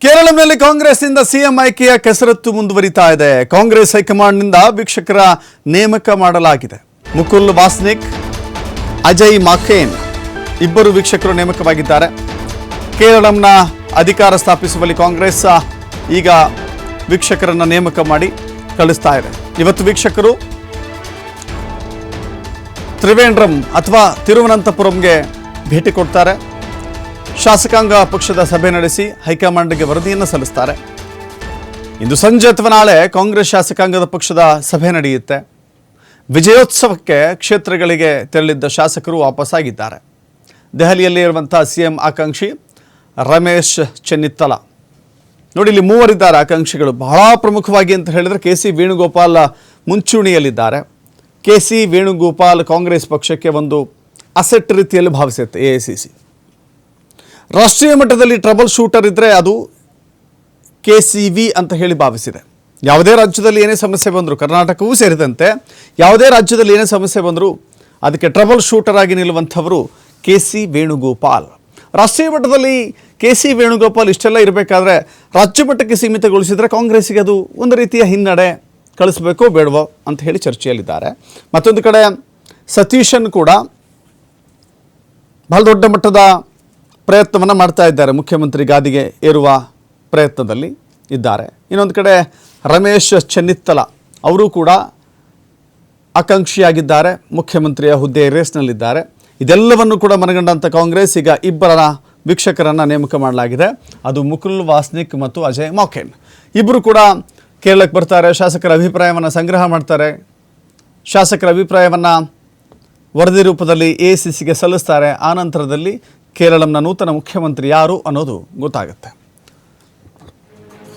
ಕೇರಳದಲ್ಲಿ ಕಾಂಗ್ರೆಸ್ನಿಂದ ಸಿಎಂ ಆಯ್ಕೆಯ ಕಸರತ್ತು ಮುಂದುವರಿತಾ ಇದೆ. ಕಾಂಗ್ರೆಸ್ ಹೈಕಮಾಂಡ್ನಿಂದ ವೀಕ್ಷಕರ ನೇಮಕ ಮಾಡಲಾಗಿದೆ. ಮುಕುಲ್ ವಾಸ್ನಿಕ್, ಅಜಯ್ ಮಾಕೇನ್ ಇಬ್ಬರು ವೀಕ್ಷಕರು ನೇಮಕವಾಗಿದ್ದಾರೆ. ಕೇರಳಂನ ಅಧಿಕಾರ ಸ್ಥಾಪಿಸುವಲ್ಲಿ ಕಾಂಗ್ರೆಸ್ ಈಗ ವೀಕ್ಷಕರನ್ನ ನೇಮಕ ಮಾಡಿ ಕಳಿಸ್ತಾ ಇದೆ. ಇವತ್ತು ವೀಕ್ಷಕರು ತ್ರಿವೇಂದ್ರಂ ಅಥವಾ ತಿರುವನಂತಪುರಂಗೆ ಭೇಟಿ ಕೊಡ್ತಾರೆ. ಶಾಸಕಾಂಗ ಪಕ್ಷದ ಸಭೆ ನಡೆಸಿ ಹೈಕಮಾಂಡ್ಗೆ ವರದಿಯನ್ನು ಸಲ್ಲಿಸ್ತಾರೆ. ಇಂದು ಸಂಜೆ ಅಥವಾ ನಾಳೆ ಕಾಂಗ್ರೆಸ್ ಶಾಸಕಾಂಗದ ಪಕ್ಷದ ಸಭೆ ನಡೆಯುತ್ತೆ. ವಿಜಯೋತ್ಸವಕ್ಕೆ ಕ್ಷೇತ್ರಗಳಿಗೆ ತೆರಳಿದ್ದ ಶಾಸಕರು ವಾಪಸ್ಸಾಗಿದ್ದಾರೆ. ದೆಹಲಿಯಲ್ಲಿ ಇರುವಂಥ ಸಿಎಂ ಆಕಾಂಕ್ಷಿ ರಮೇಶ್ ಚೆನ್ನಿತ್ತಲ ನೋಡಿ, ಇಲ್ಲಿ ಮೂವರಿದ್ದಾರೆ ಆಕಾಂಕ್ಷಿಗಳು. ಬಹಳ ಪ್ರಮುಖವಾಗಿ ಅಂತ ಹೇಳಿದರೆ ಕೆ.ಸಿ. ವೇಣುಗೋಪಾಲ್ ಮುಂಚೂಣಿಯಲ್ಲಿದ್ದಾರೆ. ಕೆ.ಸಿ. ವೇಣುಗೋಪಾಲ್ ಕಾಂಗ್ರೆಸ್ ಪಕ್ಷಕ್ಕೆ ಒಂದು ಅಸೆಟ್ ರೀತಿಯಲ್ಲಿ ಭಾವಿಸುತ್ತೆ. AICC ರಾಷ್ಟ್ರೀಯ ಮಟ್ಟದಲ್ಲಿ ಟ್ರಬಲ್ ಶೂಟರ್ ಇದ್ದರೆ ಅದು KCV ಅಂತ ಹೇಳಿ ಭಾವಿಸಿದೆ. ಯಾವುದೇ ರಾಜ್ಯದಲ್ಲಿ ಏನೇ ಸಮಸ್ಯೆ ಬಂದರೂ, ಕರ್ನಾಟಕವೂ ಸೇರಿದಂತೆ ಯಾವುದೇ ರಾಜ್ಯದಲ್ಲಿ ಏನೇ ಸಮಸ್ಯೆ ಬಂದರೂ ಅದಕ್ಕೆ ಟ್ರಬಲ್ ಶೂಟರ್ ಆಗಿ ನಿಲ್ಲುವಂಥವರು ಕೆ.ಸಿ. ವೇಣುಗೋಪಾಲ್. ರಾಷ್ಟ್ರೀಯ ಮಟ್ಟದಲ್ಲಿ ಕೆ.ಸಿ. ವೇಣುಗೋಪಾಲ್ ಇಷ್ಟೆಲ್ಲ ಇರಬೇಕಾದ್ರೆ ರಾಜ್ಯ ಮಟ್ಟಕ್ಕೆ ಸೀಮಿತಗೊಳಿಸಿದರೆ ಕಾಂಗ್ರೆಸ್ಸಿಗೆ ಅದು ಒಂದು ರೀತಿಯ ಹಿನ್ನಡೆ. ಕಳಿಸ್ಬೇಕೋ ಬೇಡವೋ ಅಂತ ಹೇಳಿ ಚರ್ಚೆಯಲ್ಲಿದ್ದಾರೆ. ಮತ್ತೊಂದು ಕಡೆ ಸತೀಶನ್ ಕೂಡ ಬಹಳ ದೊಡ್ಡ ಮಟ್ಟದ ಪ್ರಯತ್ನವನ್ನು ಮಾಡ್ತಾ ಇದ್ದಾರೆ. ಮುಖ್ಯಮಂತ್ರಿ ಗಾದಿಗೆ ಏರುವ ಪ್ರಯತ್ನದಲ್ಲಿ ಇದ್ದಾರೆ. ಇನ್ನೊಂದು ಕಡೆ ರಮೇಶ್ ಚೆನ್ನಿತ್ತಲ ಅವರು ಕೂಡ ಆಕಾಂಕ್ಷಿಯಾಗಿದ್ದಾರೆ. ಮುಖ್ಯಮಂತ್ರಿಯ ಹುದ್ದೆ ರೇಸ್ನಲ್ಲಿದ್ದಾರೆ. ಇದೆಲ್ಲವನ್ನು ಕೂಡ ಮನಗಂಡಂಥ ಕಾಂಗ್ರೆಸ್ ಈಗ ಇಬ್ಬರ ವೀಕ್ಷಕರನ್ನು ನೇಮಕ ಮಾಡಲಾಗಿದೆ. ಅದು ಮುಕುಲ್ ವಾಸ್ನಿಕ್ ಮತ್ತು ಅಜಯ್ ಮಾಕೇನ್. ಇಬ್ಬರು ಕೂಡ ಕೇರಳಕ್ಕೆ ಬರ್ತಾರೆ. ಶಾಸಕರ ಅಭಿಪ್ರಾಯವನ್ನು ಸಂಗ್ರಹ ಮಾಡ್ತಾರೆ. ಶಾಸಕರ ಅಭಿಪ್ರಾಯವನ್ನು ವರದಿ ರೂಪದಲ್ಲಿ AICCಗೆ ಸಲ್ಲಿಸ್ತಾರೆ. ಆ ನಂತರದಲ್ಲಿ ಕೇರಳಂನ ನೂತನ ಮುಖ್ಯಮಂತ್ರಿ ಯಾರು ಅನ್ನೋದು ಗೊತ್ತಾಗುತ್ತೆ.